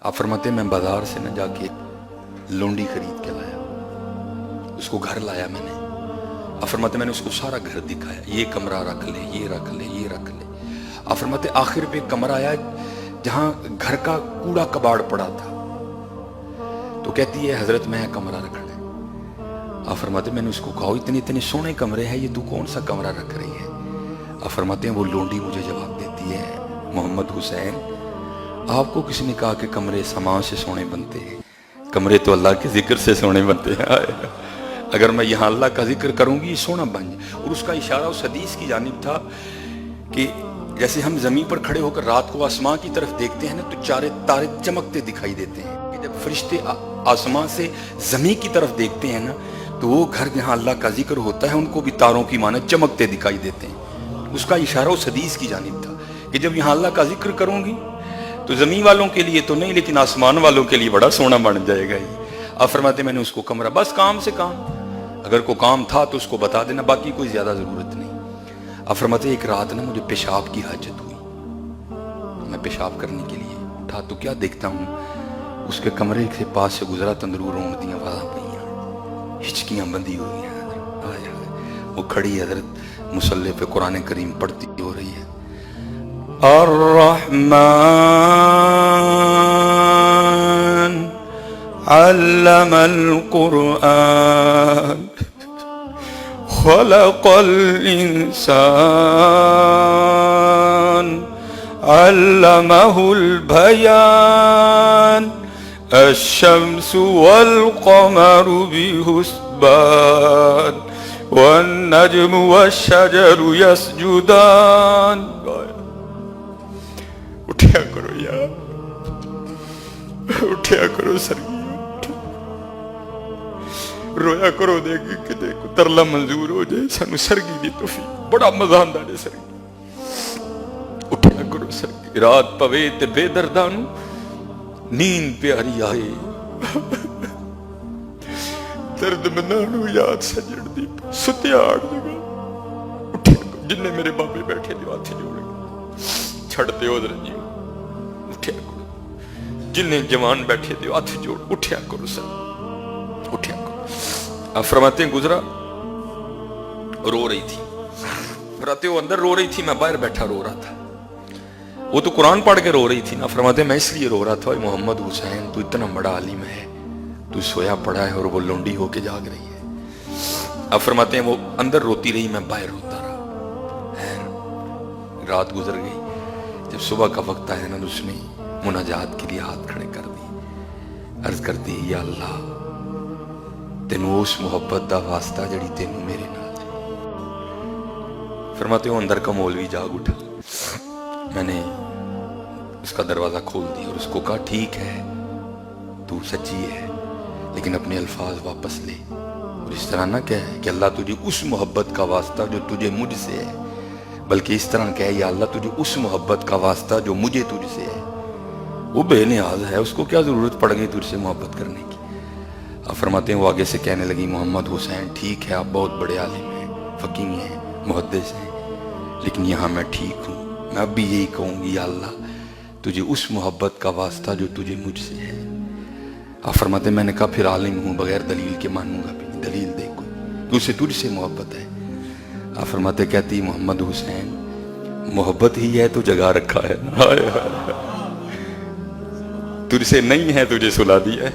آپ فرماتے ہیں میں بازار سے نہ جا کے لونڈی خرید کے لایا، اس کو گھر لایا میں نے۔ آپ فرماتے میں نے اس کو سارا گھر دکھایا، یہ کمرہ رکھ لے، یہ رکھ لے، یہ رکھ لے۔ آپ فرماتے آخر پہ کمرہ آیا جہاں گھر کا کوڑا کباڑ پڑا تھا، تو کہتی ہے حضرت میں کمرہ رکھنا ہے۔ آپ فرماتے میں نے اس کو کہا اتنے اتنے سونے کمرے ہیں، یہ تو کون سا کمرہ رکھ رہی ہے؟ آپ فرماتے ہیں وہ لونڈی مجھے جواب دیتی ہے محمد حسین آپ کو کس نے کہا کہ کمرے سامان سے سونے بنتے ہیں؟ کمرے تو اللہ کے ذکر سے سونے بنتے ہیں۔ اگر میں یہاں اللہ کا ذکر کروں گی یہ سونا بن جائے۔ اور اس کا اشارہ اس حدیث کی جانب تھا کہ جیسے ہم زمین پر کھڑے ہو کر رات کو آسمان کی طرف دیکھتے ہیں نا تو چارے تارے چمکتے دکھائی دیتے ہیں، کہ جب فرشتے آسمان سے زمین کی طرف دیکھتے ہیں نا تو وہ گھر جہاں اللہ کا ذکر ہوتا ہے ان کو بھی تاروں کی مانند چمکتے دکھائی دیتے ہیں۔ اس کا اشارہ اس حدیث کی جانب تھا کہ جب یہاں اللہ کا ذکر کروں گی تو زمین والوں کے لیے تو نہیں لیکن آسمان والوں کے لیے بڑا سونا بن جائے گا۔ آپ فرماتے میں نے اس کو کمرہ، بس کام سے کام، اگر کوئی کام تھا تو اس کو بتا دینا، باقی کوئی زیادہ ضرورت نہیں۔ آپ فرماتے ایک رات نا مجھے پیشاب کی حاجت ہوئی، میں پیشاب کرنے کے لیے اٹھا تو کیا دیکھتا ہوں اس کے کمرے کے پاس سے گزرا تندرور رونڈیاں وہاں پہ ہچکیاں بندھی ہوئی ہیں، وہ کھڑی حضرت مصلی پہ قرآن کریم پڑھتی ہو رہی ہے، الرحمن علم القرآن خلق الانسان علمہ البیان الشمس والقمر بحسبان والنجم والشجر یسجدان۔ اٹھیا کرو یار، اٹھیا کرو سرگی، رویا کرو دے گی کہ دیکھو ترلا منظور ہو جائے سانو سرگی دی توفیق، بڑا مزہ آندا ہے سرگی۔ اٹھیا کرو سرگی، رات پوے تے بے دردانو نیند پیاری آئے، درد منانو یاد سجڑ دی ستیا آڑ جگہ۔ اٹھیا کرو، جن نے میرے بابے بیٹھے دیو ہاتھ جوڑے چھڑتے ہو در جیو، اٹھیا کرو، جن نے جوان بیٹھے دیو ہاتھ جوڑ، اٹھیا کرو سر، اٹھیا کرو۔ آپ فرماتے ہیں گزرا، رو رہی تھی، فرماتے وہ اندر رو رہی تھی، میں باہر بیٹھا رو رہا تھا۔ وہ تو قرآن پڑھ کے رو رہی تھی نا، فرماتے ہیں میں اس لیے رو رہا تھا محمد حسین تو اتنا بڑا عالم ہے، تو سویا پڑا ہے اور وہ لونڈی ہو کے جاگ رہی ہے۔ آپ فرماتے ہیں وہ اندر روتی رہی، میں باہر روتا رہا۔ رات گزر گئی، جب صبح کا وقت آیا نا تو اس نے مناجات کے لیے ہاتھ کھڑے کر دی، عرض کرتی یا اللہ تینوں اس محبت دا واسطہ جڑی تینوں میرے نال۔ فرماتے ہو اندر کا مولوی جاگ اٹھا، میں نے اس کا دروازہ کھول دیا اور اس کو کہا ٹھیک ہے تو سچی ہے لیکن اپنے الفاظ واپس لے، اور اس طرح نہ کہے کہ اللہ تجھے اس محبت کا واسطہ جو تجھے مجھ سے ہے، بلکہ اس طرح کہے یا اللہ تجھے اس محبت کا واسطہ جو مجھے تجھ سے ہے۔ وہ بے نیاز ہے، اس کو کیا ضرورت پڑ گئی تجھ سے محبت کرنے کی۔ آپ فرماتے ہیں وہ آگے سے کہنے لگی محمد حسین ٹھیک ہے آپ بہت بڑے عالم ہیں، فقیہ ہیں، محدث ہیں، لیکن یہاں میں ٹھیک ہوں، میں اب بھی یہی کہوں گی یا اللہ تجھے اس محبت کا واسطہ جو تجھے مجھ سے ہے۔ آپ فرماتے ہیں میں نے کہا پھر عالم ہوں بغیر دلیل کے مانوں گا بھی نہیں، دلیل دے کوئی تو اسے تجھ سے محبت ہے۔ آپ فرماتے کہتی محمد حسین محبت ہی ہے تو جگہ رکھا ہے، تجھ سے نہیں ہے تجھے سلا دیا ہے۔